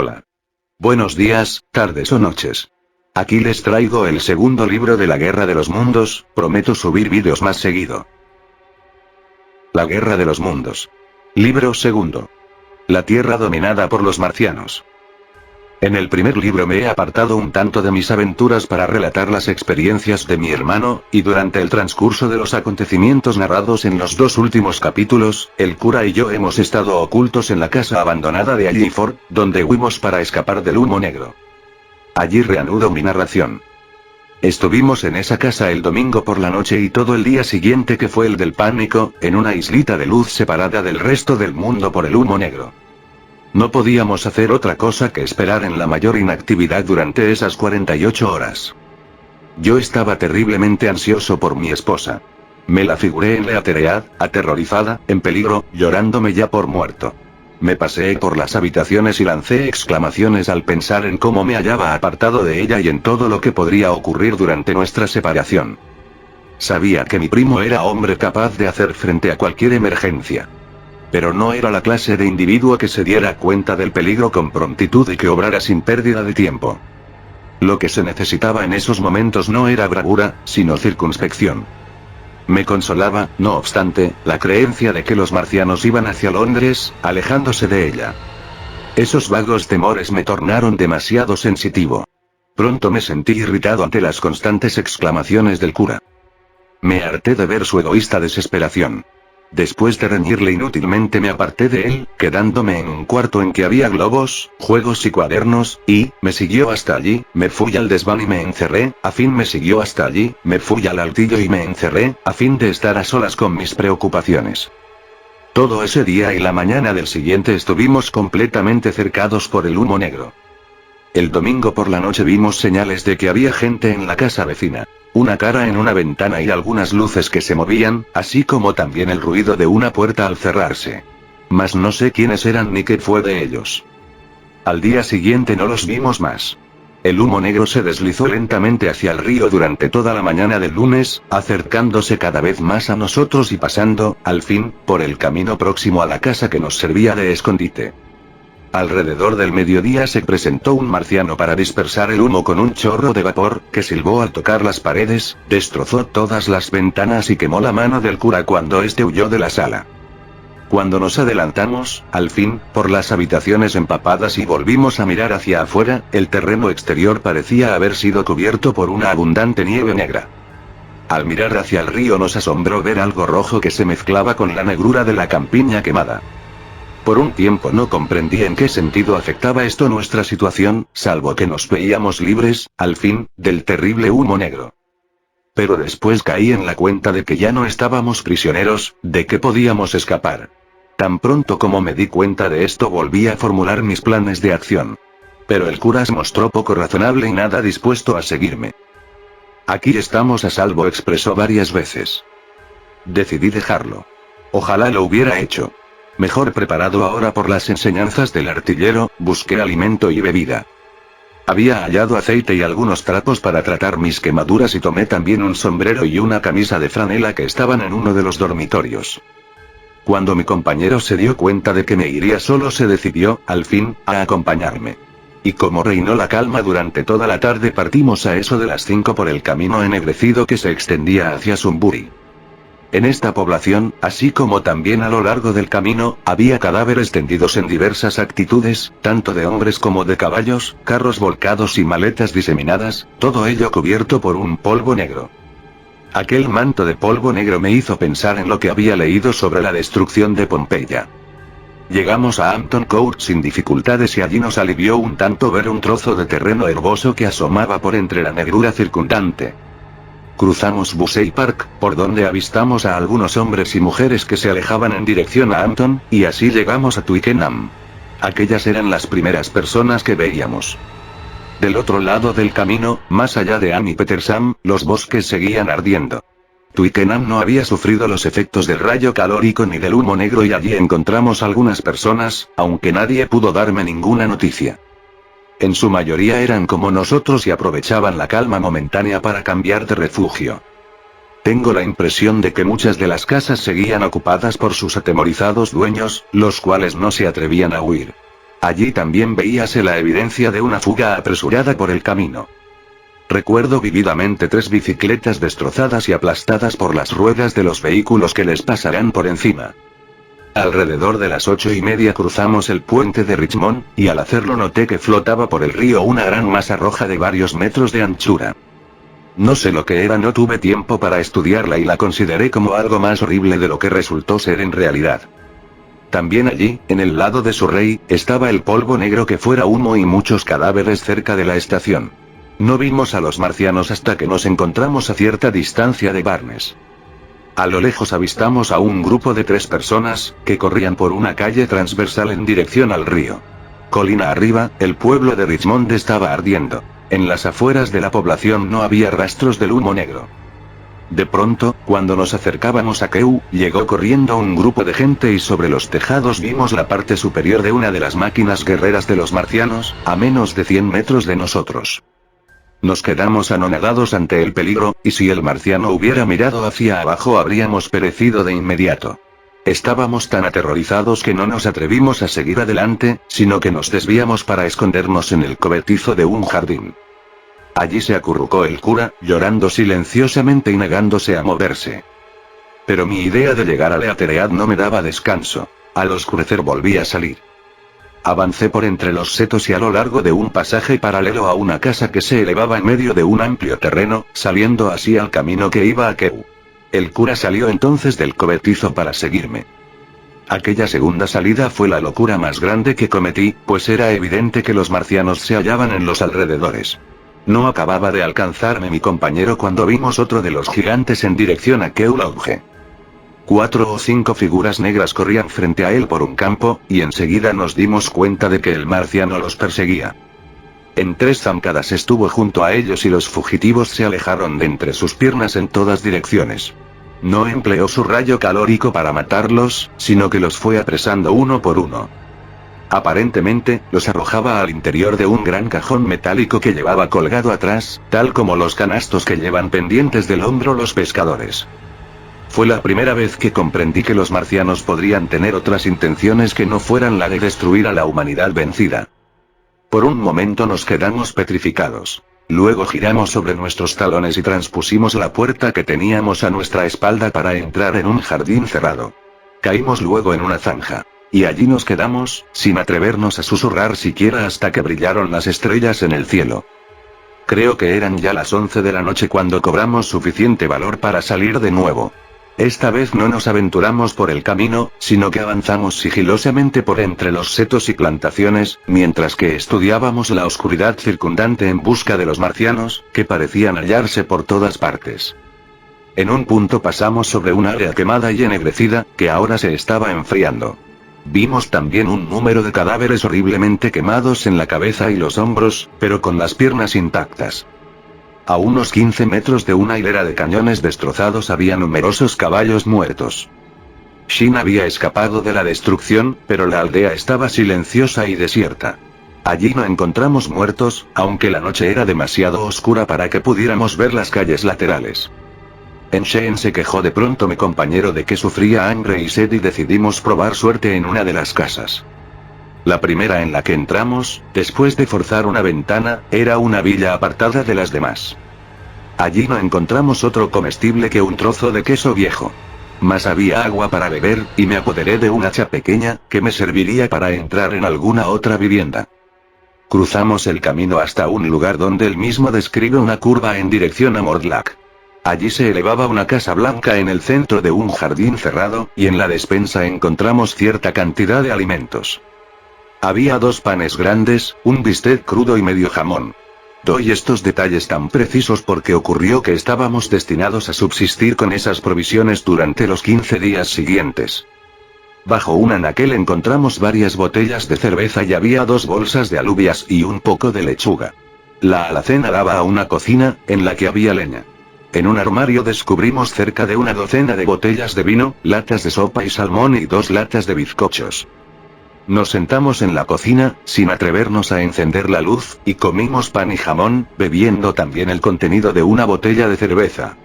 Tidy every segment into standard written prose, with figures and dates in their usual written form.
Hola. Buenos días, tardes o noches. Aquí les traigo el segundo libro de la Guerra de los Mundos, prometo subir vídeos más seguido. La Guerra de los Mundos. Libro segundo. La Tierra dominada por los marcianos. En el primer libro me he apartado un tanto de mis aventuras para relatar las experiencias de mi hermano, y durante el transcurso de los acontecimientos narrados en los dos últimos capítulos, el cura y yo hemos estado ocultos en la casa abandonada de Alliford, donde huimos para escapar del humo negro. Allí reanudo mi narración. Estuvimos en esa casa el domingo por la noche y todo el día siguiente, que fue el del pánico, en una islita de luz separada del resto del mundo por el humo negro. No podíamos hacer otra cosa que esperar en la mayor inactividad durante esas 48 horas. Yo estaba terriblemente ansioso por mi esposa. Me la figuré en Leateread, aterrorizada, en peligro, llorándome ya por muerto. Me paseé por las habitaciones y lancé exclamaciones al pensar en cómo me hallaba apartado de ella y en todo lo que podría ocurrir durante nuestra separación. Sabía que mi primo era hombre capaz de hacer frente a cualquier emergencia. Pero no era la clase de individuo que se diera cuenta del peligro con prontitud y que obrara sin pérdida de tiempo. Lo que se necesitaba en esos momentos no era bravura, sino circunspección. Me consolaba, no obstante, la creencia de que los marcianos iban hacia Londres, alejándose de ella. Esos vagos temores me tornaron demasiado sensitivo. Pronto me sentí irritado ante las constantes exclamaciones del cura. Me harté de ver su egoísta desesperación. Después de reñirle inútilmente me aparté de él, quedándome en un cuarto en que había globos, juegos y cuadernos, y, me siguió hasta allí, me fui al desván y me encerré, a fin me siguió hasta allí, me fui al altillo y me encerré, a fin de estar a solas con mis preocupaciones. Todo ese día y la mañana del siguiente estuvimos completamente cercados por el humo negro. El domingo por la noche vimos señales de que había gente en la casa vecina. Una cara en una ventana y algunas luces que se movían, así como también el ruido de una puerta al cerrarse. Mas no sé quiénes eran ni qué fue de ellos. Al día siguiente no los vimos más. El humo negro se deslizó lentamente hacia el río durante toda la mañana del lunes, acercándose cada vez más a nosotros y pasando, al fin, por el camino próximo a la casa que nos servía de escondite. Alrededor del mediodía se presentó un marciano para dispersar el humo con un chorro de vapor, que silbó al tocar las paredes, destrozó todas las ventanas y quemó la mano del cura cuando éste huyó de la sala. Cuando nos adelantamos, al fin, por las habitaciones empapadas y volvimos a mirar hacia afuera, el terreno exterior parecía haber sido cubierto por una abundante nieve negra. Al mirar hacia el río nos asombró ver algo rojo que se mezclaba con la negrura de la campiña quemada. Por un tiempo no comprendí en qué sentido afectaba esto nuestra situación, salvo que nos veíamos libres, al fin, del terrible humo negro. Pero después caí en la cuenta de que ya no estábamos prisioneros, de que podíamos escapar. Tan pronto como me di cuenta de esto volví a formular mis planes de acción. Pero el cura se mostró poco razonable y nada dispuesto a seguirme. Aquí estamos a salvo, expresó varias veces. Decidí dejarlo. Ojalá lo hubiera hecho. Mejor preparado ahora por las enseñanzas del artillero, busqué alimento y bebida. Había hallado aceite y algunos trapos para tratar mis quemaduras y tomé también un sombrero y una camisa de franela que estaban en uno de los dormitorios. Cuando mi compañero se dio cuenta de que me iría solo, se decidió, al fin, a acompañarme. Y como reinó la calma durante toda la tarde, partimos a eso de las 5 por el camino ennegrecido que se extendía hacia Sunbury. En esta población, así como también a lo largo del camino, había cadáveres tendidos en diversas actitudes, tanto de hombres como de caballos, carros volcados y maletas diseminadas, todo ello cubierto por un polvo negro. Aquel manto de polvo negro me hizo pensar en lo que había leído sobre la destrucción de Pompeya. Llegamos a Hampton Court sin dificultades y allí nos alivió un tanto ver un trozo de terreno herboso que asomaba por entre la negrura circundante. Cruzamos Bussey Park, por donde avistamos a algunos hombres y mujeres que se alejaban en dirección a Hampton, y así llegamos a Twickenham. Aquellas eran las primeras personas que veíamos. Del otro lado del camino, más allá de Ann y Petersham, los bosques seguían ardiendo. Twickenham no había sufrido los efectos del rayo calórico ni del humo negro y allí encontramos algunas personas, aunque nadie pudo darme ninguna noticia. En su mayoría eran como nosotros y aprovechaban la calma momentánea para cambiar de refugio. Tengo la impresión de que muchas de las casas seguían ocupadas por sus atemorizados dueños, los cuales no se atrevían a huir. Allí también veíase la evidencia de una fuga apresurada por el camino. Recuerdo vívidamente 3 bicicletas destrozadas y aplastadas por las ruedas de los vehículos que les pasarán por encima. Alrededor de las 8:30 cruzamos el puente de Richmond, y al hacerlo noté que flotaba por el río una gran masa roja de varios metros de anchura. No sé lo que era, no tuve tiempo para estudiarla y la consideré como algo más horrible de lo que resultó ser en realidad. También allí, en el lado de Surrey, estaba el polvo negro que fuera humo y muchos cadáveres cerca de la estación. No vimos a los marcianos hasta que nos encontramos a cierta distancia de Barnes. A lo lejos avistamos a un grupo de 3 personas, que corrían por una calle transversal en dirección al río. Colina arriba, el pueblo de Richmond estaba ardiendo. En las afueras de la población no había rastros del humo negro. De pronto, cuando nos acercábamos a Kew, llegó corriendo un grupo de gente y sobre los tejados vimos la parte superior de una de las máquinas guerreras de los marcianos, a menos de 100 metros de nosotros. Nos quedamos anonadados ante el peligro, y si el marciano hubiera mirado hacia abajo habríamos perecido de inmediato. Estábamos tan aterrorizados que no nos atrevimos a seguir adelante, sino que nos desviamos para escondernos en el cobertizo de un jardín. Allí se acurrucó el cura, llorando silenciosamente y negándose a moverse. Pero mi idea de llegar a Leateread no me daba descanso. Al oscurecer volví a salir. Avancé por entre los setos y a lo largo de un pasaje paralelo a una casa que se elevaba en medio de un amplio terreno, saliendo así al camino que iba a Kew. El cura salió entonces del cobertizo para seguirme. Aquella segunda salida fue la locura más grande que cometí, pues era evidente que los marcianos se hallaban en los alrededores. No acababa de alcanzarme mi compañero cuando vimos otro de los gigantes en dirección a Kew Lodge. 4 o 5 figuras negras corrían frente a él por un campo, y enseguida nos dimos cuenta de que el marciano los perseguía. En 3 zancadas estuvo junto a ellos y los fugitivos se alejaron de entre sus piernas en todas direcciones. No empleó su rayo calórico para matarlos, sino que los fue apresando uno por uno. Aparentemente, los arrojaba al interior de un gran cajón metálico que llevaba colgado atrás, tal como los canastos que llevan pendientes del hombro los pescadores. Fue la primera vez que comprendí que los marcianos podrían tener otras intenciones que no fueran la de destruir a la humanidad vencida. Por un momento nos quedamos petrificados. Luego giramos sobre nuestros talones y transpusimos la puerta que teníamos a nuestra espalda para entrar en un jardín cerrado. Caímos luego en una zanja. Y allí nos quedamos, sin atrevernos a susurrar siquiera hasta que brillaron las estrellas en el cielo. Creo que eran ya las 11 de la noche cuando cobramos suficiente valor para salir de nuevo. Esta vez no nos aventuramos por el camino, sino que avanzamos sigilosamente por entre los setos y plantaciones, mientras que estudiábamos la oscuridad circundante en busca de los marcianos, que parecían hallarse por todas partes. En un punto pasamos sobre un área quemada y ennegrecida, que ahora se estaba enfriando. Vimos también un número de cadáveres horriblemente quemados en la cabeza y los hombros, pero con las piernas intactas. A unos 15 metros de una hilera de cañones destrozados había numerosos caballos muertos. Shin había escapado de la destrucción, pero la aldea estaba silenciosa y desierta. Allí no encontramos muertos, aunque la noche era demasiado oscura para que pudiéramos ver las calles laterales. En Sheen se quejó de pronto mi compañero de que sufría hambre y sed y decidimos probar suerte en una de las casas. La primera en la que entramos, después de forzar una ventana, era una villa apartada de las demás. Allí no encontramos otro comestible que un trozo de queso viejo. Mas había agua para beber, y me apoderé de un hacha pequeña, que me serviría para entrar en alguna otra vivienda. Cruzamos el camino hasta un lugar donde él mismo describe una curva en dirección a Mortlack. Allí se elevaba una casa blanca en el centro de un jardín cerrado, y en la despensa encontramos cierta cantidad de alimentos. Había 2 panes grandes, un bistec crudo y medio jamón. Doy estos detalles tan precisos porque ocurrió que estábamos destinados a subsistir con esas provisiones durante los 15 días siguientes. Bajo un anaquel encontramos varias botellas de cerveza y había 2 bolsas de alubias y un poco de lechuga. La alacena daba a una cocina, en la que había leña. En un armario descubrimos cerca de una docena de botellas de vino, latas de sopa y salmón y 2 latas de bizcochos. Nos sentamos en la cocina, sin atrevernos a encender la luz, y comimos pan y jamón, bebiendo también el contenido de una botella de cerveza.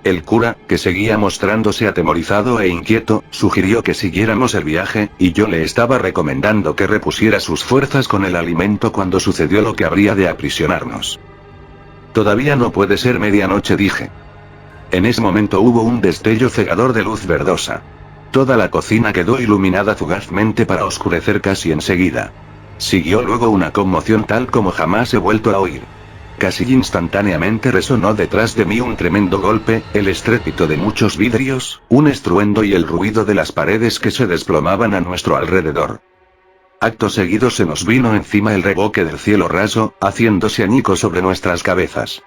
El cura, que seguía mostrándose atemorizado e inquieto, sugirió que siguiéramos el viaje, y yo le estaba recomendando que repusiera sus fuerzas con el alimento cuando sucedió lo que habría de aprisionarnos. Todavía no puede ser medianoche, dije. En ese momento hubo un destello cegador de luz verdosa. Toda la cocina quedó iluminada fugazmente para oscurecer casi enseguida. Siguió luego una conmoción tal como jamás he vuelto a oír. Casi instantáneamente resonó detrás de mí un tremendo golpe, el estrépito de muchos vidrios, un estruendo y el ruido de las paredes que se desplomaban a nuestro alrededor. Acto seguido se nos vino encima el revoque del cielo raso, haciéndose añicos sobre nuestras cabezas.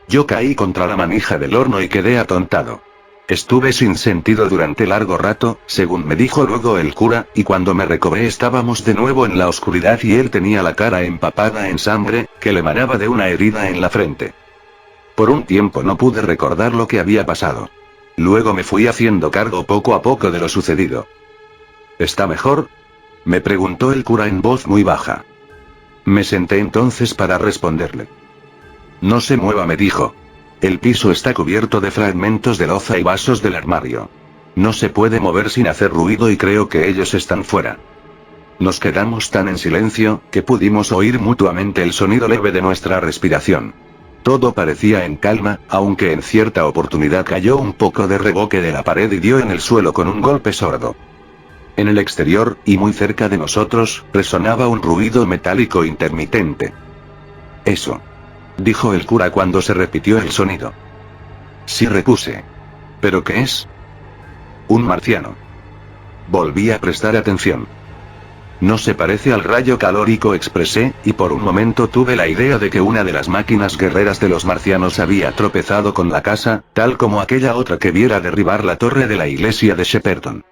Yo caí contra la manija del horno y quedé atontado. Estuve sin sentido durante largo rato, según me dijo luego el cura, y cuando me recobré estábamos de nuevo en la oscuridad y él tenía la cara empapada en sangre, que le manaba de una herida en la frente. Por un tiempo no pude recordar lo que había pasado. Luego me fui haciendo cargo poco a poco de lo sucedido. ¿Está mejor?, me preguntó el cura en voz muy baja. Me senté entonces para responderle. No se mueva, me dijo. El piso está cubierto de fragmentos de loza y vasos del armario. No se puede mover sin hacer ruido y creo que ellos están fuera. Nos quedamos tan en silencio, que pudimos oír mutuamente el sonido leve de nuestra respiración. Todo parecía en calma, aunque en cierta oportunidad cayó un poco de revoque de la pared y dio en el suelo con un golpe sordo. En el exterior, y muy cerca de nosotros, resonaba un ruido metálico intermitente. Eso, dijo el cura cuando se repitió el sonido. Sí, repuse. ¿Pero qué es? Un marciano. Volví a prestar atención. No se parece al rayo calórico, expresé, y por un momento tuve la idea de que una de las máquinas guerreras de los marcianos había tropezado con la casa, tal como aquella otra que viera derribar la torre de la iglesia de Shepperton.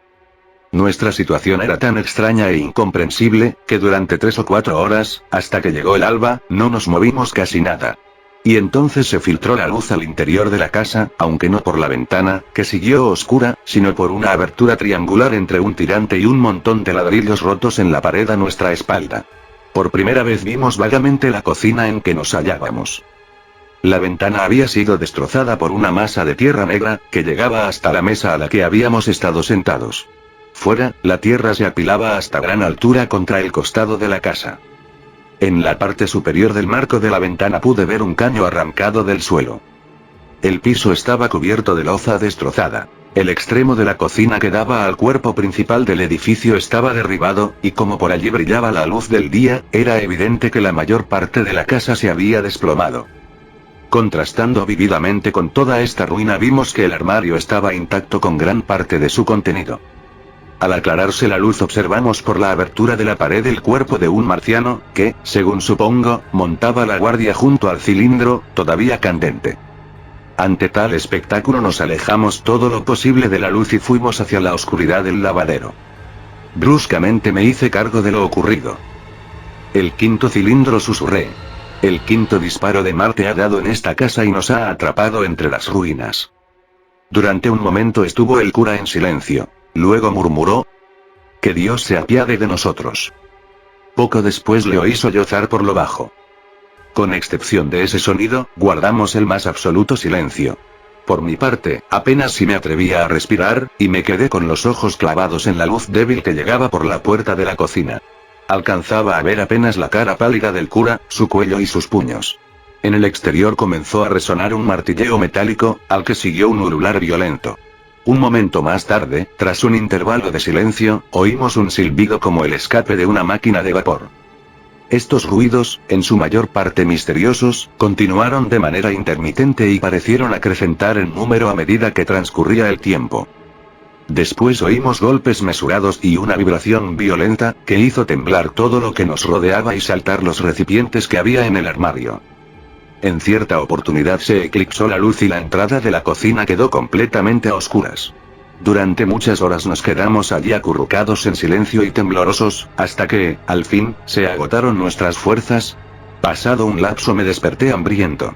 Nuestra situación era tan extraña e incomprensible, que durante 3 o 4 horas, hasta que llegó el alba, no nos movimos casi nada. Y entonces se filtró la luz al interior de la casa, aunque no por la ventana, que siguió oscura, sino por una abertura triangular entre un tirante y un montón de ladrillos rotos en la pared a nuestra espalda. Por primera vez vimos vagamente la cocina en que nos hallábamos. La ventana había sido destrozada por una masa de tierra negra, que llegaba hasta la mesa a la que habíamos estado sentados. Fuera, la tierra se apilaba hasta gran altura contra el costado de la casa. En la parte superior del marco de la ventana pude ver un caño arrancado del suelo. El piso estaba cubierto de loza destrozada. El extremo de la cocina que daba al cuerpo principal del edificio estaba derribado, y como por allí brillaba la luz del día, era evidente que la mayor parte de la casa se había desplomado. Contrastando vívidamente con toda esta ruina vimos que el armario estaba intacto con gran parte de su contenido. Al aclararse la luz observamos por la abertura de la pared el cuerpo de un marciano, que, según supongo, montaba la guardia junto al cilindro, todavía candente. Ante tal espectáculo nos alejamos todo lo posible de la luz y fuimos hacia la oscuridad del lavadero. Bruscamente me hice cargo de lo ocurrido. El 5.º cilindro, susurré. El 5.º disparo de Marte ha dado en esta casa y nos ha atrapado entre las ruinas. Durante un momento estuvo el cura en silencio. Luego murmuró: «Que Dios se apiade de nosotros». Poco después le oí sollozar por lo bajo. Con excepción de ese sonido, guardamos el más absoluto silencio. Por mi parte, apenas si me atrevía a respirar, y me quedé con los ojos clavados en la luz débil que llegaba por la puerta de la cocina. Alcanzaba a ver apenas la cara pálida del cura, su cuello y sus puños. En el exterior comenzó a resonar un martilleo metálico, al que siguió un ulular violento. Un momento más tarde, tras un intervalo de silencio, oímos un silbido como el escape de una máquina de vapor. Estos ruidos, en su mayor parte misteriosos, continuaron de manera intermitente y parecieron acrecentar en número a medida que transcurría el tiempo. Después oímos golpes mesurados y una vibración violenta, que hizo temblar todo lo que nos rodeaba y saltar los recipientes que había en el armario. En cierta oportunidad se eclipsó la luz y la entrada de la cocina quedó completamente a oscuras. Durante muchas horas nos quedamos allí acurrucados en silencio y temblorosos, hasta que, al fin, se agotaron nuestras fuerzas. Pasado un lapso me desperté hambriento.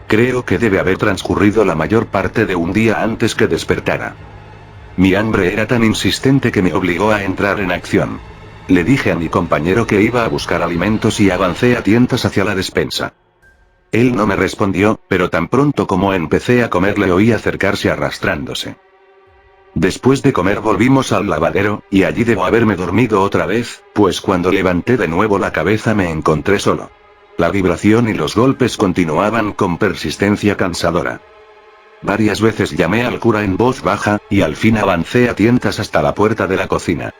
Creo que debe haber transcurrido la mayor parte de un día antes que despertara. Mi hambre era tan insistente que me obligó a entrar en acción. Le dije a mi compañero que iba a buscar alimentos y avancé a tientas hacia la despensa. Él no me respondió, pero tan pronto como empecé a comer le oí acercarse arrastrándose. Después de comer volvimos al lavadero, y allí debo haberme dormido otra vez, pues cuando levanté de nuevo la cabeza me encontré solo. La vibración y los golpes continuaban con persistencia cansadora. Varias veces llamé al cura en voz baja, y al fin avancé a tientas hasta la puerta de la cocina.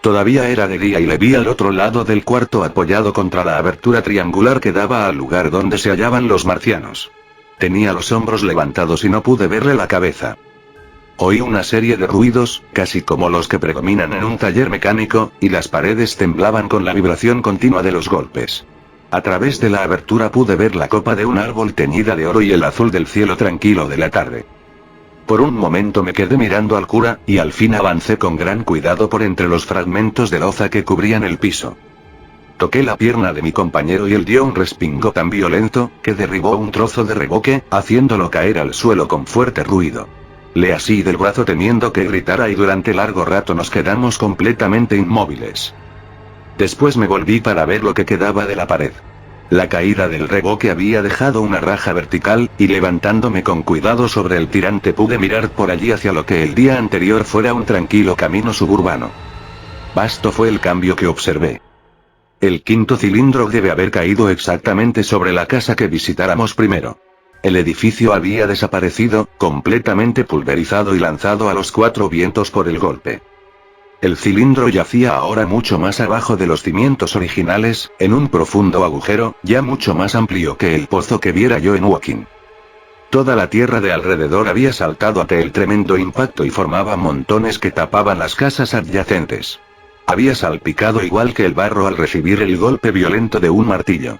Todavía era de día y le vi al otro lado del cuarto apoyado contra la abertura triangular que daba al lugar donde se hallaban los marcianos. Tenía los hombros levantados y no pude verle la cabeza. Oí una serie de ruidos, casi como los que predominan en un taller mecánico, y las paredes temblaban con la vibración continua de los golpes. A través de la abertura pude ver la copa de un árbol teñida de oro y el azul del cielo tranquilo de la tarde. Por un momento me quedé mirando al cura, y al fin avancé con gran cuidado por entre los fragmentos de loza que cubrían el piso. Toqué la pierna de mi compañero y él dio un respingo tan violento, que derribó un trozo de reboque, haciéndolo caer al suelo con fuerte ruido. Le así del brazo temiendo que gritara y durante largo rato nos quedamos completamente inmóviles. Después me volví para ver lo que quedaba de la pared. La caída del reboque había dejado una raja vertical, y levantándome con cuidado sobre el tirante pude mirar por allí hacia lo que el día anterior fuera un tranquilo camino suburbano. Vasto fue el cambio que observé. El quinto cilindro debe haber caído exactamente sobre la casa que visitáramos primero. El edificio había desaparecido, completamente pulverizado y lanzado a los cuatro vientos por el golpe. El cilindro yacía ahora mucho más abajo de los cimientos originales, en un profundo agujero, ya mucho más amplio que el pozo que viera yo en Woking. Toda la tierra de alrededor había saltado ante el tremendo impacto y formaba montones que tapaban las casas adyacentes. Había salpicado igual que el barro al recibir el golpe violento de un martillo.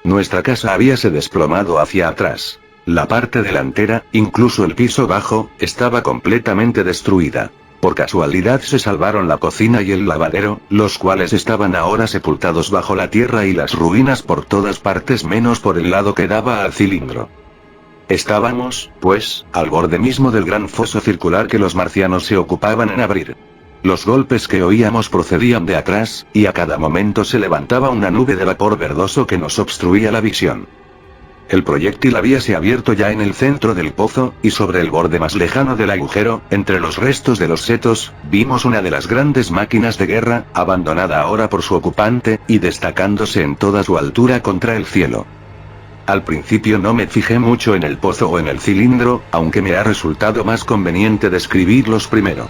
Nuestra casa habíase desplomado hacia atrás. La parte delantera, incluso el piso bajo, estaba completamente destruida. Por casualidad se salvaron la cocina y el lavadero, los cuales estaban ahora sepultados bajo la tierra y las ruinas por todas partes menos por el lado que daba al cilindro. Estábamos, pues, al borde mismo del gran foso circular que los marcianos se ocupaban en abrir. Los golpes que oíamos procedían de atrás, y a cada momento se levantaba una nube de vapor verdoso que nos obstruía la visión. El proyectil habíase abierto ya en el centro del pozo, y sobre el borde más lejano del agujero, entre los restos de los setos, vimos una de las grandes máquinas de guerra, abandonada ahora por su ocupante, y destacándose en toda su altura contra el cielo. Al principio no me fijé mucho en el pozo o en el cilindro, aunque me ha resultado más conveniente describirlos primero.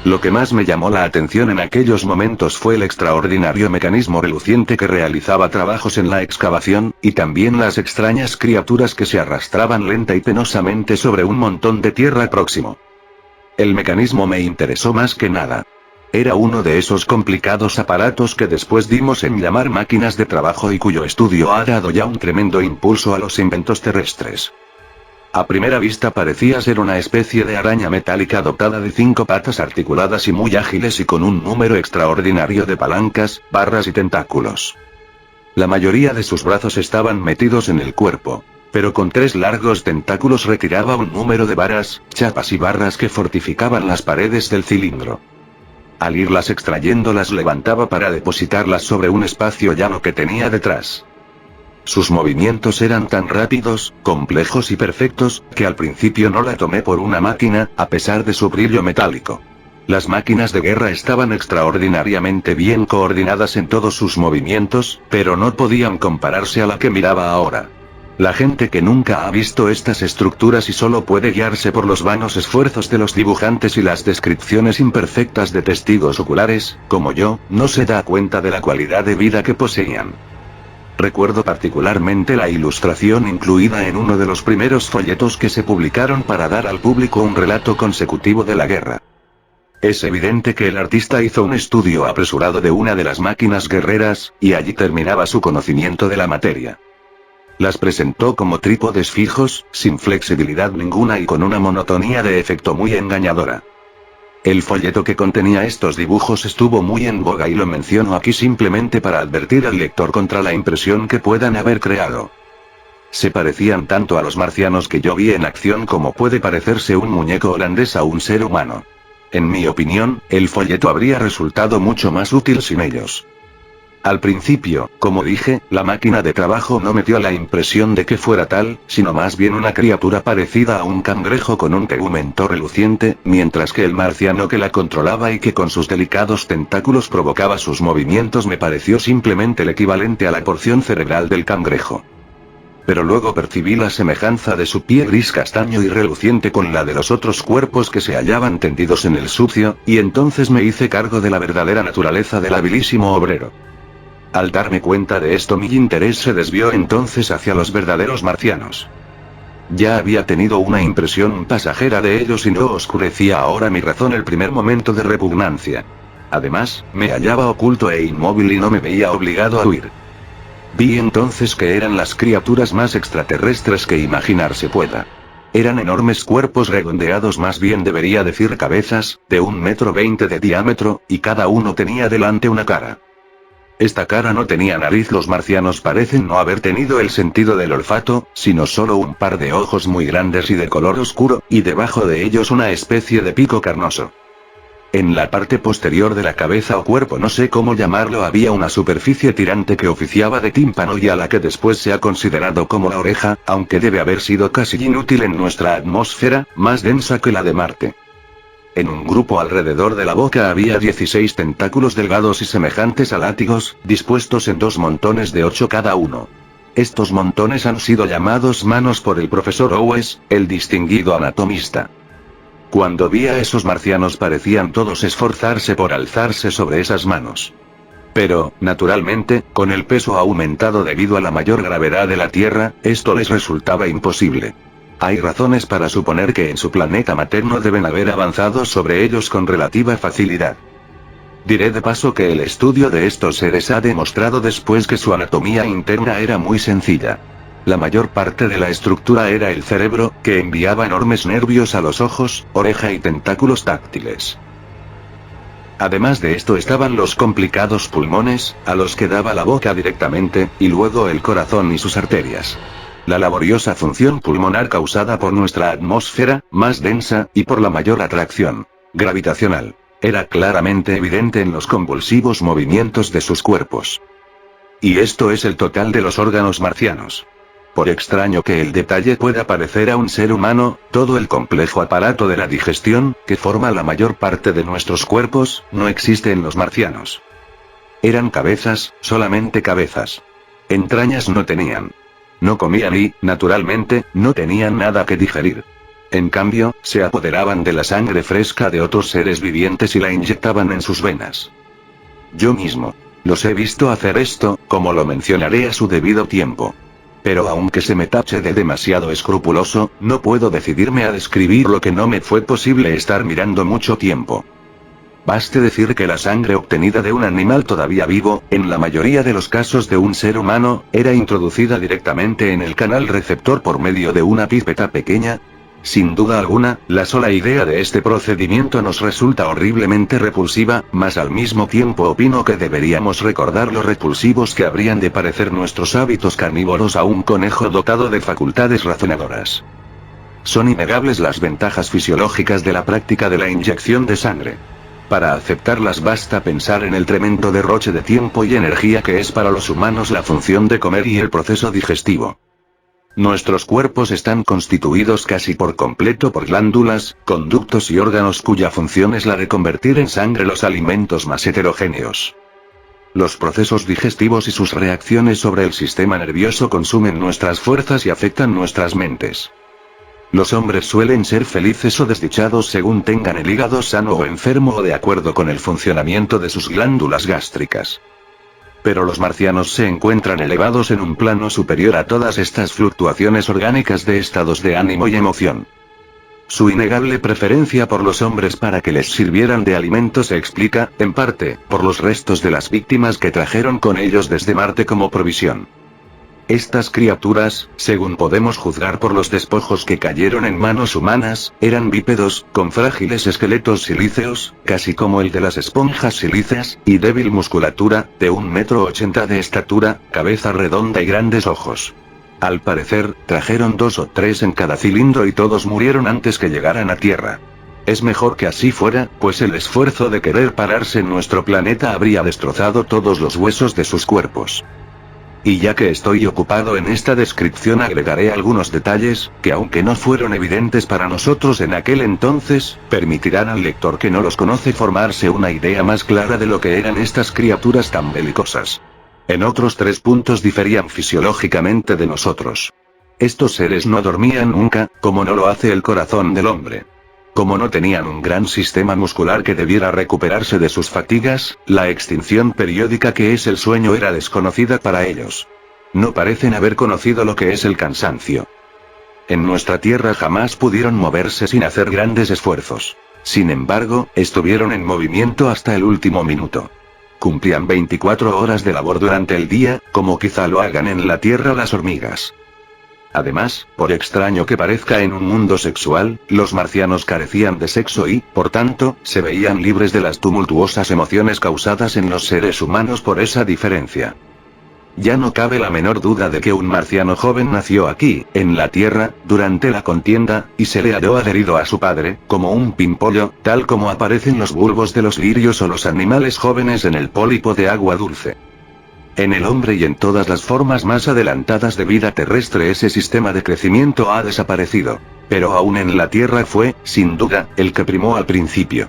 Lo que más me llamó la atención en aquellos momentos fue el extraordinario mecanismo reluciente que realizaba trabajos en la excavación, y también las extrañas criaturas que se arrastraban lenta y penosamente sobre un montón de tierra próximo. El mecanismo me interesó más que nada. Era uno de esos complicados aparatos que después dimos en llamar máquinas de trabajo y cuyo estudio ha dado ya un tremendo impulso a los inventos terrestres. A primera vista parecía ser una especie de araña metálica dotada de 5 patas articuladas y muy ágiles y con un número extraordinario de palancas, barras y tentáculos. La mayoría de sus brazos estaban metidos en el cuerpo, pero con 3 largos tentáculos retiraba un número de varas, chapas y barras que fortificaban las paredes del cilindro. Al irlas extrayendo las levantaba para depositarlas sobre un espacio llano que tenía detrás. Sus movimientos eran tan rápidos, complejos y perfectos, que al principio no la tomé por una máquina, a pesar de su brillo metálico. Las máquinas de guerra estaban extraordinariamente bien coordinadas en todos sus movimientos, pero no podían compararse a la que miraba ahora. La gente que nunca ha visto estas estructuras y solo puede guiarse por los vanos esfuerzos de los dibujantes y las descripciones imperfectas de testigos oculares, como yo, no se da cuenta de la cualidad de vida que poseían. Recuerdo particularmente la ilustración incluida en uno de los primeros folletos que se publicaron para dar al público un relato consecutivo de la guerra. Es evidente que el artista hizo un estudio apresurado de una de las máquinas guerreras, y allí terminaba su conocimiento de la materia. Las presentó como trípodes fijos, sin flexibilidad ninguna y con una monotonía de efecto muy engañadora. El folleto que contenía estos dibujos estuvo muy en boga y lo menciono aquí simplemente para advertir al lector contra la impresión que puedan haber creado. Se parecían tanto a los marcianos que yo vi en acción como puede parecerse un muñeco holandés a un ser humano. En mi opinión, el folleto habría resultado mucho más útil sin ellos. Al principio, como dije, la máquina de trabajo no me dio la impresión de que fuera tal, sino más bien una criatura parecida a un cangrejo con un tegumento reluciente, mientras que el marciano que la controlaba y que con sus delicados tentáculos provocaba sus movimientos me pareció simplemente el equivalente a la porción cerebral del cangrejo. Pero luego percibí la semejanza de su pie gris castaño y reluciente con la de los otros cuerpos que se hallaban tendidos en el sucio, y entonces me hice cargo de la verdadera naturaleza del habilísimo obrero. Al darme cuenta de esto, mi interés se desvió entonces hacia los verdaderos marcianos. Ya había tenido una impresión pasajera de ellos y no oscurecía ahora mi razón el primer momento de repugnancia. Además, me hallaba oculto e inmóvil y no me veía obligado a huir. Vi entonces que eran las criaturas más extraterrestres que imaginarse pueda. Eran enormes cuerpos redondeados, más bien debería decir cabezas, de 1,20 m de diámetro, y cada uno tenía delante una cara. Esta cara no tenía nariz. Los marcianos parecen no haber tenido el sentido del olfato, sino solo un par de ojos muy grandes y de color oscuro, y debajo de ellos una especie de pico carnoso. En la parte posterior de la cabeza o cuerpo, no sé cómo llamarlo, había una superficie tirante que oficiaba de tímpano y a la que después se ha considerado como la oreja, aunque debe haber sido casi inútil en nuestra atmósfera, más densa que la de Marte. En un grupo alrededor de la boca había 16 tentáculos delgados y semejantes a látigos, dispuestos en 2 montones de 8 cada uno. Estos montones han sido llamados manos por el profesor Owes, el distinguido anatomista. Cuando vi a esos marcianos parecían todos esforzarse por alzarse sobre esas manos. Pero, naturalmente, con el peso aumentado debido a la mayor gravedad de la Tierra, esto les resultaba imposible. Hay razones para suponer que en su planeta materno deben haber avanzado sobre ellos con relativa facilidad. Diré de paso que el estudio de estos seres ha demostrado después que su anatomía interna era muy sencilla. La mayor parte de la estructura era el cerebro, que enviaba enormes nervios a los ojos, oreja y tentáculos táctiles. Además de esto estaban los complicados pulmones, a los que daba la boca directamente, y luego el corazón y sus arterias. La laboriosa función pulmonar causada por nuestra atmósfera, más densa, y por la mayor atracción gravitacional, era claramente evidente en los convulsivos movimientos de sus cuerpos. Y esto es el total de los órganos marcianos. Por extraño que el detalle pueda parecer a un ser humano, todo el complejo aparato de la digestión, que forma la mayor parte de nuestros cuerpos, no existe en los marcianos. Eran cabezas, solamente cabezas. Entrañas no tenían. No comían y, naturalmente, no tenían nada que digerir. En cambio, se apoderaban de la sangre fresca de otros seres vivientes y la inyectaban en sus venas. Yo mismo los he visto hacer esto, como lo mencionaré a su debido tiempo. Pero aunque se me tache de demasiado escrupuloso, no puedo decidirme a describir lo que no me fue posible estar mirando mucho tiempo. Baste decir que la sangre obtenida de un animal todavía vivo, en la mayoría de los casos de un ser humano, era introducida directamente en el canal receptor por medio de una pipeta pequeña. Sin duda alguna, la sola idea de este procedimiento nos resulta horriblemente repulsiva, mas al mismo tiempo opino que deberíamos recordar lo repulsivos que habrían de parecer nuestros hábitos carnívoros a un conejo dotado de facultades razonadoras. Son innegables las ventajas fisiológicas de la práctica de la inyección de sangre. Para aceptarlas basta pensar en el tremendo derroche de tiempo y energía que es para los humanos la función de comer y el proceso digestivo. Nuestros cuerpos están constituidos casi por completo por glándulas, conductos y órganos cuya función es la de convertir en sangre los alimentos más heterogéneos. Los procesos digestivos y sus reacciones sobre el sistema nervioso consumen nuestras fuerzas y afectan nuestras mentes. Los hombres suelen ser felices o desdichados según tengan el hígado sano o enfermo o de acuerdo con el funcionamiento de sus glándulas gástricas. Pero los marcianos se encuentran elevados en un plano superior a todas estas fluctuaciones orgánicas de estados de ánimo y emoción. Su innegable preferencia por los hombres para que les sirvieran de alimento se explica, en parte, por los restos de las víctimas que trajeron con ellos desde Marte como provisión. Estas criaturas, según podemos juzgar por los despojos que cayeron en manos humanas, eran bípedos, con frágiles esqueletos silíceos, casi como el de las esponjas silíceas, y débil musculatura, de 1,80 m de estatura, cabeza redonda y grandes ojos. Al parecer, trajeron 2 o 3 en cada cilindro y todos murieron antes que llegaran a tierra. Es mejor que así fuera, pues el esfuerzo de querer pararse en nuestro planeta habría destrozado todos los huesos de sus cuerpos. Y ya que estoy ocupado en esta descripción agregaré algunos detalles, que aunque no fueron evidentes para nosotros en aquel entonces, permitirán al lector que no los conoce formarse una idea más clara de lo que eran estas criaturas tan belicosas. En otros 3 puntos diferían fisiológicamente de nosotros. Estos seres no dormían nunca, como no lo hace el corazón del hombre. Como no tenían un gran sistema muscular que debiera recuperarse de sus fatigas, la extinción periódica que es el sueño era desconocida para ellos. No parecen haber conocido lo que es el cansancio. En nuestra Tierra jamás pudieron moverse sin hacer grandes esfuerzos. Sin embargo, estuvieron en movimiento hasta el último minuto. Cumplían 24 horas de labor durante el día, como quizá lo hagan en la Tierra las hormigas. Además, por extraño que parezca en un mundo sexual, los marcianos carecían de sexo y, por tanto, se veían libres de las tumultuosas emociones causadas en los seres humanos por esa diferencia. Ya no cabe la menor duda de que un marciano joven nació aquí, en la Tierra, durante la contienda, y se le halló adherido a su padre, como un pimpollo, tal como aparecen los bulbos de los lirios o los animales jóvenes en el pólipo de agua dulce. En el hombre y en todas las formas más adelantadas de vida terrestre ese sistema de crecimiento ha desaparecido. Pero aún en la Tierra fue, sin duda, el que primó al principio.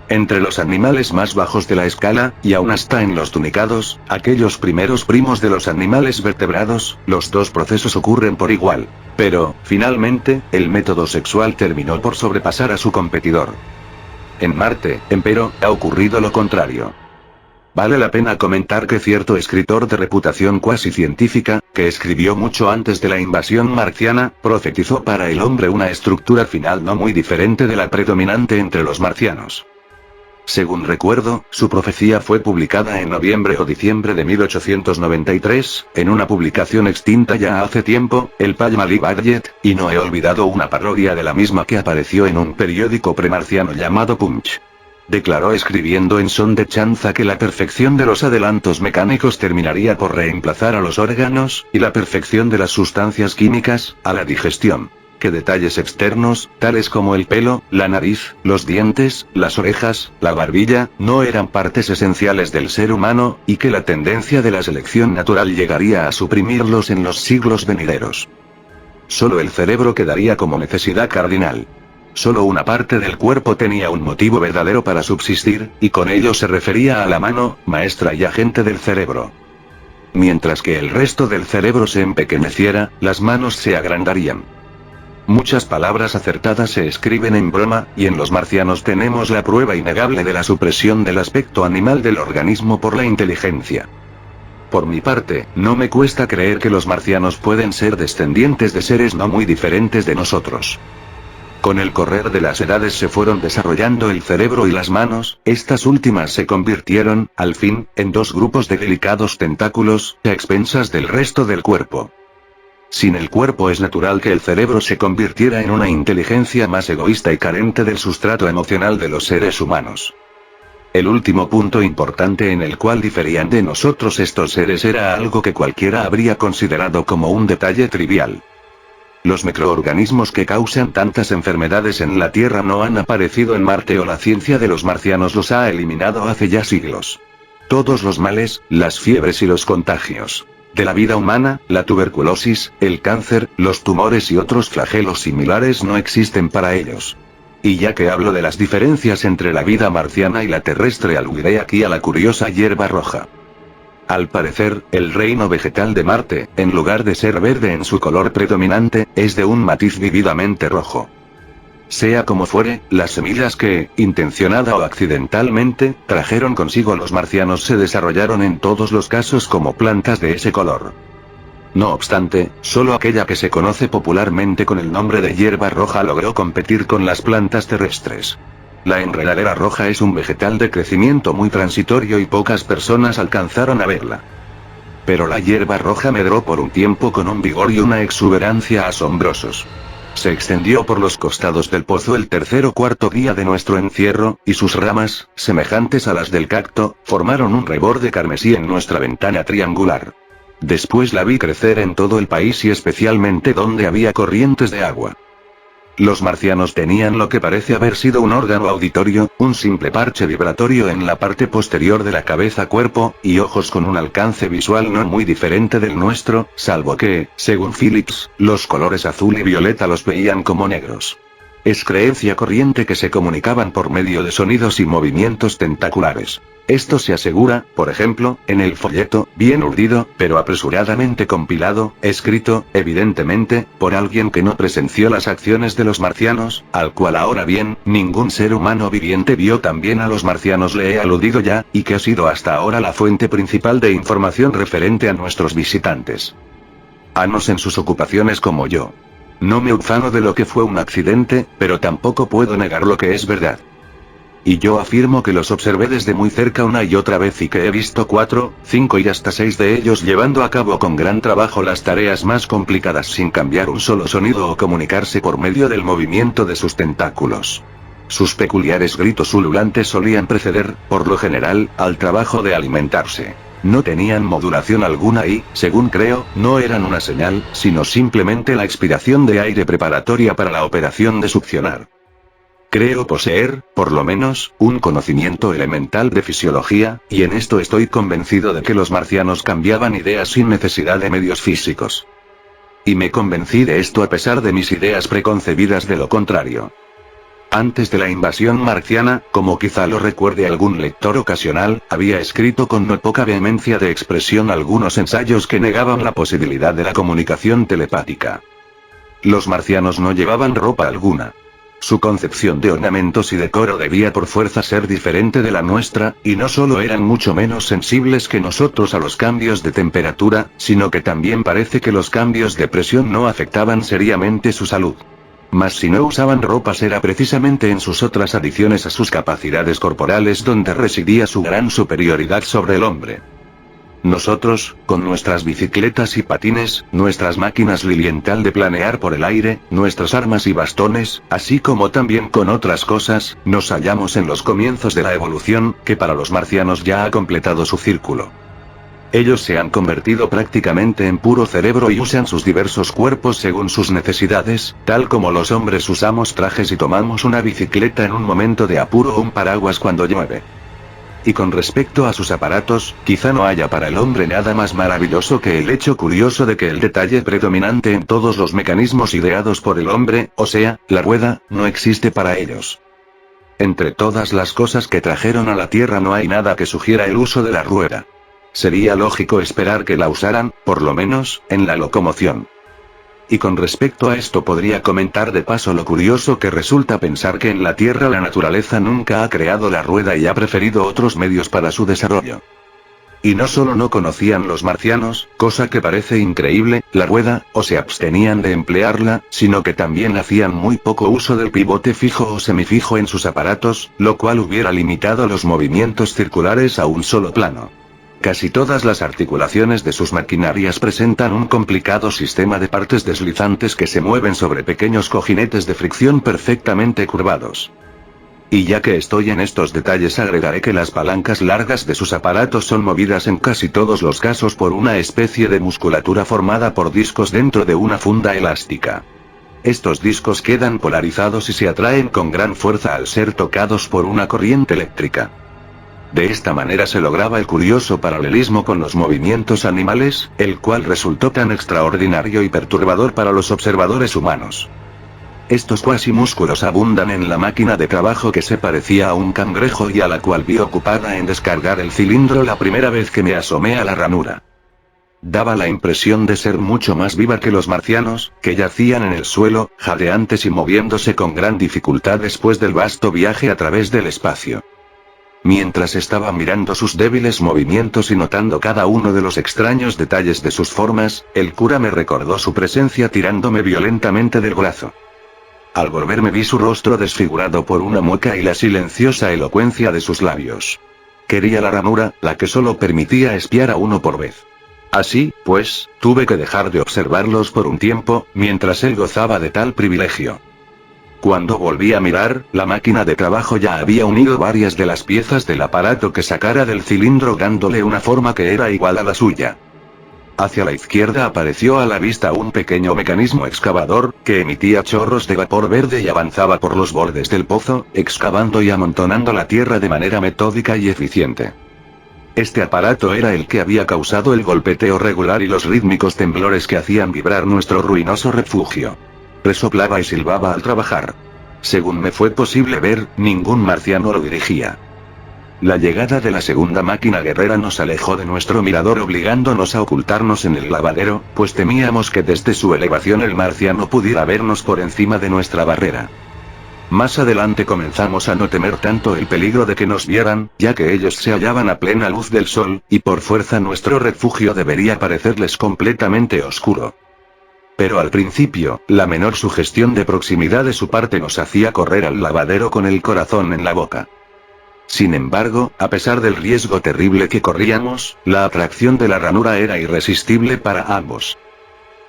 Entre los animales más bajos de la escala, y aún hasta en los tunicados, aquellos primeros primos de los animales vertebrados, los dos procesos ocurren por igual. Pero, finalmente, el método sexual terminó por sobrepasar a su competidor. En Marte, empero, ha ocurrido lo contrario. Vale la pena comentar que cierto escritor de reputación cuasi científica, que escribió mucho antes de la invasión marciana, profetizó para el hombre una estructura final no muy diferente de la predominante entre los marcianos. Según recuerdo, su profecía fue publicada en noviembre o diciembre de 1893, en una publicación extinta ya hace tiempo, el Palmali Budget, y no he olvidado una parodia de la misma que apareció en un periódico premarciano llamado Punch. Declaró escribiendo en son de chanza que la perfección de los adelantos mecánicos terminaría por reemplazar a los órganos, y la perfección de las sustancias químicas, a la digestión. Que detalles externos, tales como el pelo, la nariz, los dientes, las orejas, la barbilla, no eran partes esenciales del ser humano, y que la tendencia de la selección natural llegaría a suprimirlos en los siglos venideros. Solo el cerebro quedaría como necesidad cardinal. Solo una parte del cuerpo tenía un motivo verdadero para subsistir, y con ello se refería a la mano, maestra y agente del cerebro. Mientras que el resto del cerebro se empequeñeciera, las manos se agrandarían. Muchas palabras acertadas se escriben en broma, y en los marcianos tenemos la prueba innegable de la supresión del aspecto animal del organismo por la inteligencia. Por mi parte, no me cuesta creer que los marcianos pueden ser descendientes de seres no muy diferentes de nosotros. Con el correr de las edades se fueron desarrollando el cerebro y las manos, estas últimas se convirtieron, al fin, en dos grupos de delicados tentáculos, a expensas del resto del cuerpo. Sin el cuerpo es natural que el cerebro se convirtiera en una inteligencia más egoísta y carente del sustrato emocional de los seres humanos. El último punto importante en el cual diferían de nosotros estos seres era algo que cualquiera habría considerado como un detalle trivial. Los microorganismos que causan tantas enfermedades en la Tierra no han aparecido en Marte o la ciencia de los marcianos los ha eliminado hace ya siglos. Todos los males, las fiebres y los contagios de la vida humana, la tuberculosis, el cáncer, los tumores y otros flagelos similares no existen para ellos. Y ya que hablo de las diferencias entre la vida marciana y la terrestre, aludiré aquí a la curiosa hierba roja. Al parecer, el reino vegetal de Marte, en lugar de ser verde en su color predominante, es de un matiz vividamente rojo. Sea como fuere, las semillas que, intencionada o accidentalmente, trajeron consigo los marcianos se desarrollaron en todos los casos como plantas de ese color. No obstante, solo aquella que se conoce popularmente con el nombre de hierba roja logró competir con las plantas terrestres. La enredadera roja es un vegetal de crecimiento muy transitorio y pocas personas alcanzaron a verla. Pero la hierba roja medró por un tiempo con un vigor y una exuberancia asombrosos. Se extendió por los costados del pozo el tercer o cuarto día de nuestro encierro, y sus ramas, semejantes a las del cacto, formaron un reborde carmesí en nuestra ventana triangular. Después la vi crecer en todo el país y especialmente donde había corrientes de agua. Los marcianos tenían lo que parece haber sido un órgano auditorio, un simple parche vibratorio en la parte posterior de la cabeza-cuerpo, y ojos con un alcance visual no muy diferente del nuestro, salvo que, según Phillips, los colores azul y violeta los veían como negros. Es creencia corriente que se comunicaban por medio de sonidos y movimientos tentaculares. Esto se asegura, por ejemplo, en el folleto, bien urdido, pero apresuradamente compilado, escrito, evidentemente, por alguien que no presenció las acciones de los marcianos, al cual ahora bien, ningún ser humano viviente vio también a los marcianos le he aludido ya, y que ha sido hasta ahora la fuente principal de información referente a nuestros visitantes. Anos en sus ocupaciones como yo. No me ufano de lo que fue un accidente, pero tampoco puedo negar lo que es verdad. Y yo afirmo que los observé desde muy cerca una y otra vez y que he visto 4, 5 y hasta 6 de ellos llevando a cabo con gran trabajo las tareas más complicadas sin cambiar un solo sonido o comunicarse por medio del movimiento de sus tentáculos. Sus peculiares gritos ululantes solían preceder, por lo general, al trabajo de alimentarse. No tenían modulación alguna y, según creo, no eran una señal, sino simplemente la expiración de aire preparatoria para la operación de succionar. Creo poseer, por lo menos, un conocimiento elemental de fisiología, y en esto estoy convencido de que los marcianos cambiaban ideas sin necesidad de medios físicos. Y me convencí de esto a pesar de mis ideas preconcebidas de lo contrario. Antes de la invasión marciana, como quizá lo recuerde algún lector ocasional, había escrito con no poca vehemencia de expresión algunos ensayos que negaban la posibilidad de la comunicación telepática. Los marcianos no llevaban ropa alguna. Su concepción de ornamentos y decoro debía por fuerza ser diferente de la nuestra, y no solo eran mucho menos sensibles que nosotros a los cambios de temperatura, sino que también parece que los cambios de presión no afectaban seriamente su salud. Mas si no usaban ropas era precisamente en sus otras adiciones a sus capacidades corporales donde residía su gran superioridad sobre el hombre. Nosotros, con nuestras bicicletas y patines, nuestras máquinas lilienthal de planear por el aire, nuestras armas y bastones, así como también con otras cosas, nos hallamos en los comienzos de la evolución, que para los marcianos ya ha completado su círculo. Ellos se han convertido prácticamente en puro cerebro y usan sus diversos cuerpos según sus necesidades, tal como los hombres usamos trajes y tomamos una bicicleta en un momento de apuro o un paraguas cuando llueve. Y con respecto a sus aparatos, quizá no haya para el hombre nada más maravilloso que el hecho curioso de que el detalle predominante en todos los mecanismos ideados por el hombre, o sea, la rueda, no existe para ellos. Entre todas las cosas que trajeron a la Tierra no hay nada que sugiera el uso de la rueda. Sería lógico esperar que la usaran, por lo menos, en la locomoción. Y con respecto a esto podría comentar de paso lo curioso que resulta pensar que en la Tierra la naturaleza nunca ha creado la rueda y ha preferido otros medios para su desarrollo. Y no solo no conocían los marcianos, cosa que parece increíble, la rueda, o se abstenían de emplearla, sino que también hacían muy poco uso del pivote fijo o semifijo en sus aparatos, lo cual hubiera limitado los movimientos circulares a un solo plano. Casi todas las articulaciones de sus maquinarias presentan un complicado sistema de partes deslizantes que se mueven sobre pequeños cojinetes de fricción perfectamente curvados. Y ya que estoy en estos detalles agregaré que las palancas largas de sus aparatos son movidas en casi todos los casos por una especie de musculatura formada por discos dentro de una funda elástica. Estos discos quedan polarizados y se atraen con gran fuerza al ser tocados por una corriente eléctrica. De esta manera se lograba el curioso paralelismo con los movimientos animales, el cual resultó tan extraordinario y perturbador para los observadores humanos. Estos cuasimúsculos abundan en la máquina de trabajo que se parecía a un cangrejo y a la cual vi ocupada en descargar el cilindro la primera vez que me asomé a la ranura. Daba la impresión de ser mucho más viva que los marcianos, que yacían en el suelo, jadeantes y moviéndose con gran dificultad después del vasto viaje a través del espacio. Mientras estaba mirando sus débiles movimientos y notando cada uno de los extraños detalles de sus formas, el cura me recordó su presencia tirándome violentamente del brazo. Al volverme vi su rostro desfigurado por una mueca y la silenciosa elocuencia de sus labios. Quería la ranura, la que solo permitía espiar a uno por vez. Así, pues, tuve que dejar de observarlos por un tiempo, mientras él gozaba de tal privilegio. Cuando volví a mirar, la máquina de trabajo ya había unido varias de las piezas del aparato que sacara del cilindro dándole una forma que era igual a la suya. Hacia la izquierda apareció a la vista un pequeño mecanismo excavador, que emitía chorros de vapor verde y avanzaba por los bordes del pozo, excavando y amontonando la tierra de manera metódica y eficiente. Este aparato era el que había causado el golpeteo regular y los rítmicos temblores que hacían vibrar nuestro ruinoso refugio. Resoplaba y silbaba al trabajar. Según me fue posible ver, ningún marciano lo dirigía. La llegada de la segunda máquina guerrera nos alejó de nuestro mirador obligándonos a ocultarnos en el lavadero, pues temíamos que desde su elevación el marciano pudiera vernos por encima de nuestra barrera. Más adelante comenzamos a no temer tanto el peligro de que nos vieran, ya que ellos se hallaban a plena luz del sol, y por fuerza nuestro refugio debería parecerles completamente oscuro. Pero al principio, la menor sugestión de proximidad de su parte nos hacía correr al lavadero con el corazón en la boca. Sin embargo, a pesar del riesgo terrible que corríamos, la atracción de la ranura era irresistible para ambos.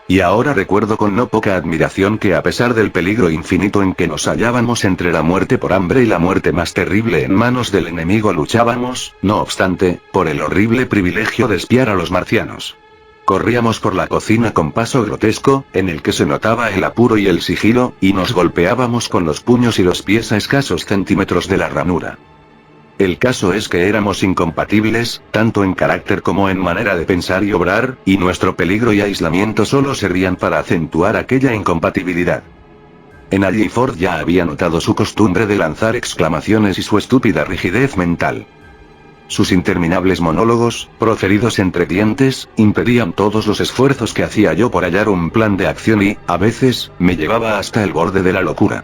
Y ahora recuerdo con no poca admiración que a pesar del peligro infinito en que nos hallábamos entre la muerte por hambre y la muerte más terrible en manos del enemigo luchábamos, no obstante, por el horrible privilegio de espiar a los marcianos. Corríamos por la cocina con paso grotesco, en el que se notaba el apuro y el sigilo, y nos golpeábamos con los puños y los pies a escasos centímetros de la ranura. El caso es que éramos incompatibles, tanto en carácter como en manera de pensar y obrar, y nuestro peligro y aislamiento solo servían para acentuar aquella incompatibilidad. En Alliford ya había notado su costumbre de lanzar exclamaciones y su estúpida rigidez mental. Sus interminables monólogos, proferidos entre dientes, impedían todos los esfuerzos que hacía yo por hallar un plan de acción y, a veces, me llevaba hasta el borde de la locura.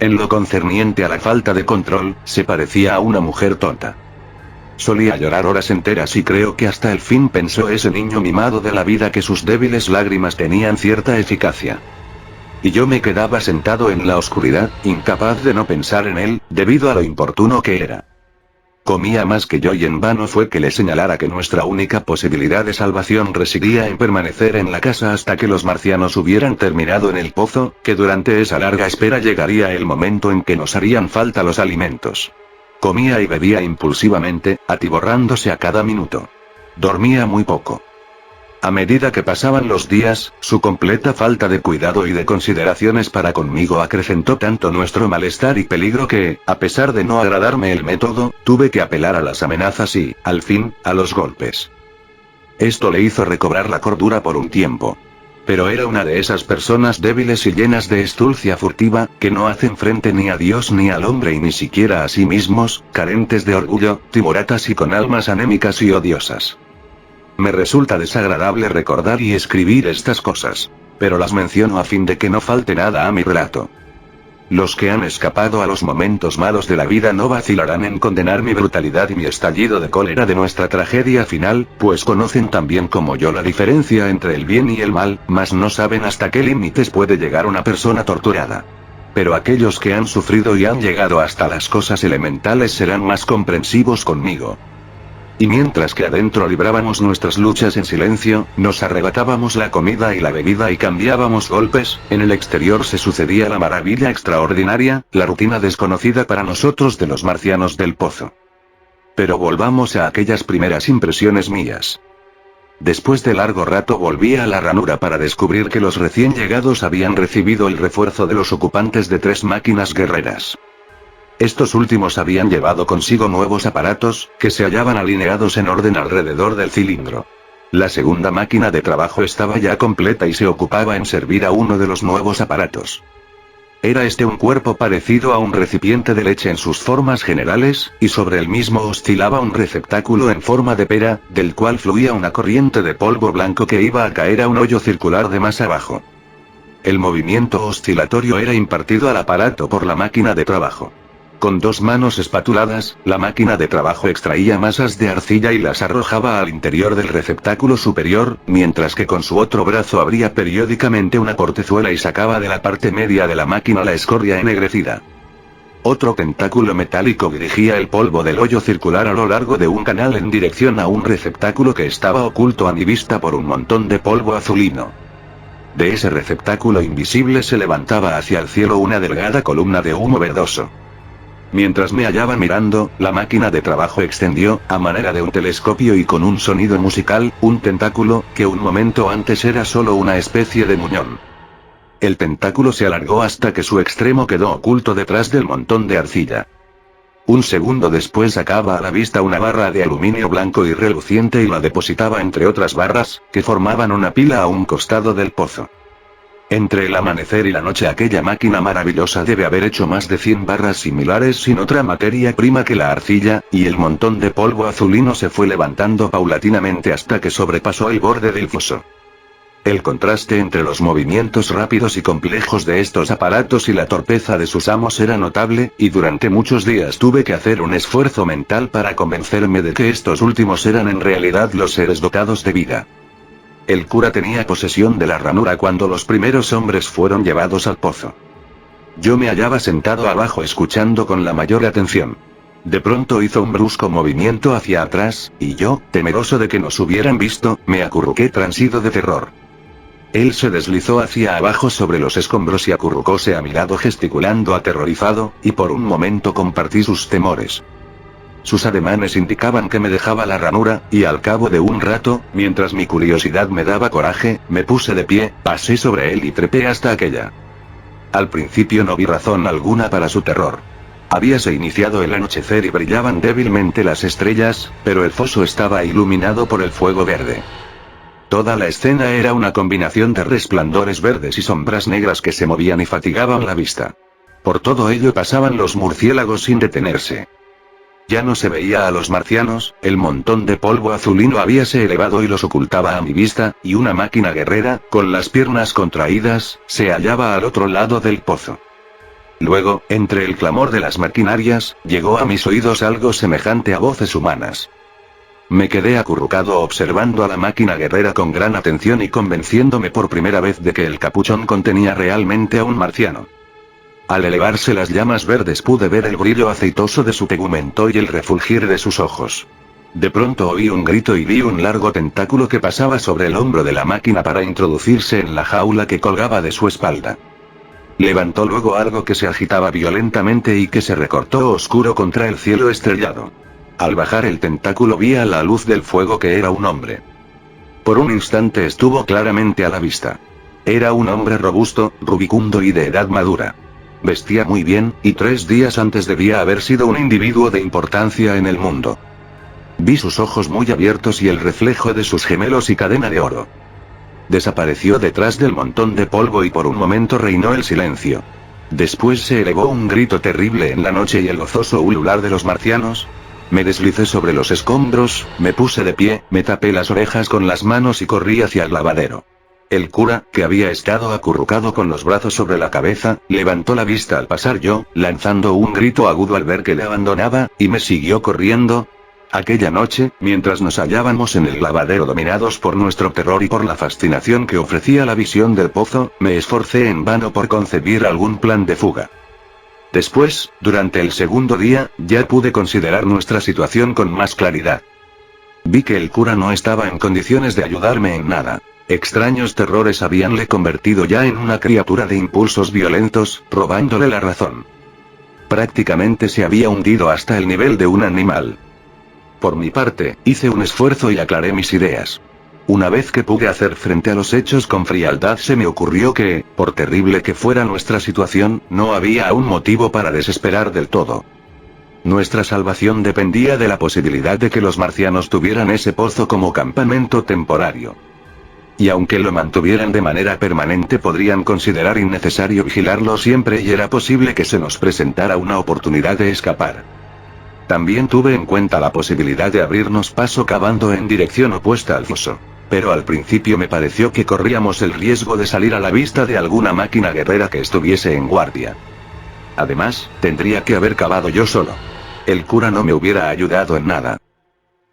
En lo concerniente a la falta de control, se parecía a una mujer tonta. Solía llorar horas enteras y creo que hasta el fin pensó ese niño mimado de la vida que sus débiles lágrimas tenían cierta eficacia. Y yo me quedaba sentado en la oscuridad, incapaz de no pensar en él, debido a lo importuno que era. Comía más que yo y en vano fue que le señalara que nuestra única posibilidad de salvación residía en permanecer en la casa hasta que los marcianos hubieran terminado en el pozo, que durante esa larga espera llegaría el momento en que nos harían falta los alimentos. Comía y bebía impulsivamente, atiborrándose a cada minuto. Dormía muy poco. A medida que pasaban los días, su completa falta de cuidado y de consideraciones para conmigo acrecentó tanto nuestro malestar y peligro que, a pesar de no agradarme el método, tuve que apelar a las amenazas y, al fin, a los golpes. Esto le hizo recobrar la cordura por un tiempo. Pero era una de esas personas débiles y llenas de estulcia furtiva, que no hacen frente ni a Dios ni al hombre y ni siquiera a sí mismos, carentes de orgullo, timoratas y con almas anémicas y odiosas. Me resulta desagradable recordar y escribir estas cosas. Pero las menciono a fin de que no falte nada a mi relato. Los que han escapado a los momentos malos de la vida no vacilarán en condenar mi brutalidad y mi estallido de cólera de nuestra tragedia final, pues conocen también como yo la diferencia entre el bien y el mal, mas no saben hasta qué límites puede llegar una persona torturada. Pero aquellos que han sufrido y han llegado hasta las cosas elementales serán más comprensivos conmigo. Y mientras que adentro librábamos nuestras luchas en silencio, nos arrebatábamos la comida y la bebida y cambiábamos golpes, en el exterior se sucedía la maravilla extraordinaria, la rutina desconocida para nosotros de los marcianos del pozo. Pero volvamos a aquellas primeras impresiones mías. Después de largo rato volví a la ranura para descubrir que los recién llegados habían recibido el refuerzo de los ocupantes de 3 máquinas guerreras. Estos últimos habían llevado consigo nuevos aparatos, que se hallaban alineados en orden alrededor del cilindro. La segunda máquina de trabajo estaba ya completa y se ocupaba en servir a uno de los nuevos aparatos. Era este un cuerpo parecido a un recipiente de leche en sus formas generales, y sobre el mismo oscilaba un receptáculo en forma de pera, del cual fluía una corriente de polvo blanco que iba a caer a un hoyo circular de más abajo. El movimiento oscilatorio era impartido al aparato por la máquina de trabajo. Con 2 manos espatuladas, la máquina de trabajo extraía masas de arcilla y las arrojaba al interior del receptáculo superior, mientras que con su otro brazo abría periódicamente una portezuela y sacaba de la parte media de la máquina la escoria ennegrecida. Otro tentáculo metálico dirigía el polvo del hoyo circular a lo largo de un canal en dirección a un receptáculo que estaba oculto a mi vista por un montón de polvo azulino. De ese receptáculo invisible se levantaba hacia el cielo una delgada columna de humo verdoso. Mientras me hallaba mirando, la máquina de trabajo extendió, a manera de un telescopio y con un sonido musical, un tentáculo, que un momento antes era solo una especie de muñón. El tentáculo se alargó hasta que su extremo quedó oculto detrás del montón de arcilla. Un segundo después sacaba a la vista una barra de aluminio blanco y reluciente y la depositaba entre otras barras, que formaban una pila a un costado del pozo. Entre el amanecer y la noche aquella máquina maravillosa debe haber hecho más de 100 barras similares sin otra materia prima que la arcilla, y el montón de polvo azulino se fue levantando paulatinamente hasta que sobrepasó el borde del foso. El contraste entre los movimientos rápidos y complejos de estos aparatos y la torpeza de sus amos era notable, y durante muchos días tuve que hacer un esfuerzo mental para convencerme de que estos últimos eran en realidad los seres dotados de vida. El cura tenía posesión de la ranura cuando los primeros hombres fueron llevados al pozo. Yo me hallaba sentado abajo escuchando con la mayor atención. De pronto hizo un brusco movimiento hacia atrás, y yo, temeroso de que nos hubieran visto, me acurruqué transido de terror. Él se deslizó hacia abajo sobre los escombros y acurrucóse a mi lado gesticulando aterrorizado, y por un momento compartí sus temores. Sus ademanes indicaban que me dejaba la ranura, y al cabo de un rato, mientras mi curiosidad me daba coraje, me puse de pie, pasé sobre él y trepé hasta aquella. Al principio no vi razón alguna para su terror. Habíase iniciado el anochecer y brillaban débilmente las estrellas, pero el foso estaba iluminado por el fuego verde. Toda la escena era una combinación de resplandores verdes y sombras negras que se movían y fatigaban la vista. Por todo ello pasaban los murciélagos sin detenerse. Ya no se veía a los marcianos, el montón de polvo azulino habíase elevado y los ocultaba a mi vista, y una máquina guerrera, con las piernas contraídas, se hallaba al otro lado del pozo. Luego, entre el clamor de las maquinarias, llegó a mis oídos algo semejante a voces humanas. Me quedé acurrucado observando a la máquina guerrera con gran atención y convenciéndome por primera vez de que el capuchón contenía realmente a un marciano. Al elevarse las llamas verdes pude ver el brillo aceitoso de su tegumento y el refulgir de sus ojos. De pronto oí un grito y vi un largo tentáculo que pasaba sobre el hombro de la máquina para introducirse en la jaula que colgaba de su espalda. Levantó luego algo que se agitaba violentamente y que se recortó oscuro contra el cielo estrellado. Al bajar el tentáculo vi a la luz del fuego que era un hombre. Por un instante estuvo claramente a la vista. Era un hombre robusto, rubicundo y de edad madura. Vestía muy bien, y 3 días antes debía haber sido un individuo de importancia en el mundo. Vi sus ojos muy abiertos y el reflejo de sus gemelos y cadena de oro. Desapareció detrás del montón de polvo y por un momento reinó el silencio. Después se elevó un grito terrible en la noche y el gozoso ulular de los marcianos. Me deslicé sobre los escombros, me puse de pie, me tapé las orejas con las manos y corrí hacia el lavadero. El cura, que había estado acurrucado con los brazos sobre la cabeza, levantó la vista al pasar yo, lanzando un grito agudo al ver que le abandonaba, y me siguió corriendo. Aquella noche, mientras nos hallábamos en el lavadero dominados por nuestro terror y por la fascinación que ofrecía la visión del pozo, me esforcé en vano por concebir algún plan de fuga. Después, durante el segundo día, ya pude considerar nuestra situación con más claridad. Vi que el cura no estaba en condiciones de ayudarme en nada. Extraños terrores habíanle convertido ya en una criatura de impulsos violentos, robándole la razón. Prácticamente se había hundido hasta el nivel de un animal. Por mi parte, hice un esfuerzo y aclaré mis ideas. Una vez que pude hacer frente a los hechos con frialdad se me ocurrió que, por terrible que fuera nuestra situación, no había aún motivo para desesperar del todo. Nuestra salvación dependía de la posibilidad de que los marcianos tuvieran ese pozo como campamento temporario. Y aunque lo mantuvieran de manera permanente podrían considerar innecesario vigilarlo siempre y era posible que se nos presentara una oportunidad de escapar. También tuve en cuenta la posibilidad de abrirnos paso cavando en dirección opuesta al foso. Pero al principio me pareció que corríamos el riesgo de salir a la vista de alguna máquina guerrera que estuviese en guardia. Además, tendría que haber cavado yo solo. El cura no me hubiera ayudado en nada.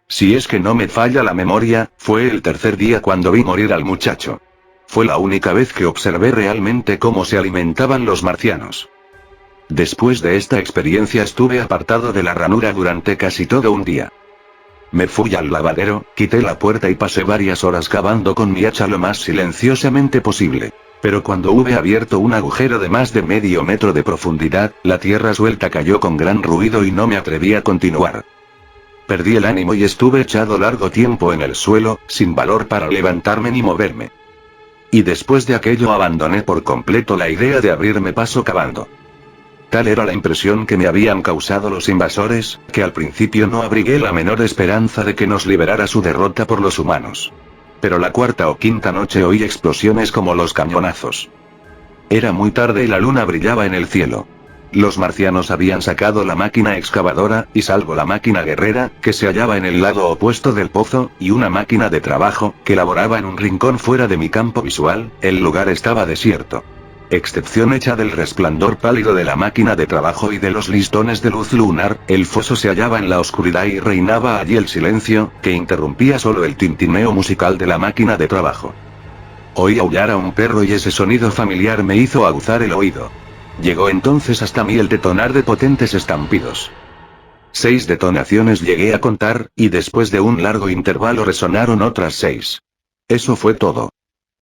Si es que no me falla la memoria, fue el tercer día cuando vi morir al muchacho. Fue la única vez que observé realmente cómo se alimentaban los marcianos. Después de esta experiencia estuve apartado de la ranura durante casi todo un día. Me fui al lavadero, quité la puerta y pasé varias horas cavando con mi hacha lo más silenciosamente posible. Pero cuando hube abierto un agujero de más de medio metro de profundidad, la tierra suelta cayó con gran ruido y no me atreví a continuar. Perdí el ánimo y estuve echado largo tiempo en el suelo, sin valor para levantarme ni moverme. Y después de aquello abandoné por completo la idea de abrirme paso cavando. Tal era la impresión que me habían causado los invasores, que al principio no abrigué la menor esperanza de que nos liberara su derrota por los humanos. Pero la cuarta o quinta noche oí explosiones como los cañonazos. Era muy tarde y la luna brillaba en el cielo. Los marcianos habían sacado la máquina excavadora, y salvo la máquina guerrera, que se hallaba en el lado opuesto del pozo, y una máquina de trabajo, que laboraba en un rincón fuera de mi campo visual, el lugar estaba desierto. Excepción hecha del resplandor pálido de la máquina de trabajo y de los listones de luz lunar, el foso se hallaba en la oscuridad y reinaba allí el silencio, que interrumpía solo el tintineo musical de la máquina de trabajo. Oí aullar a un perro y ese sonido familiar me hizo aguzar el oído. Llegó entonces hasta mí el detonar de potentes estampidos. 6 detonaciones llegué a contar, y después de un largo intervalo resonaron otras 6. Eso fue todo.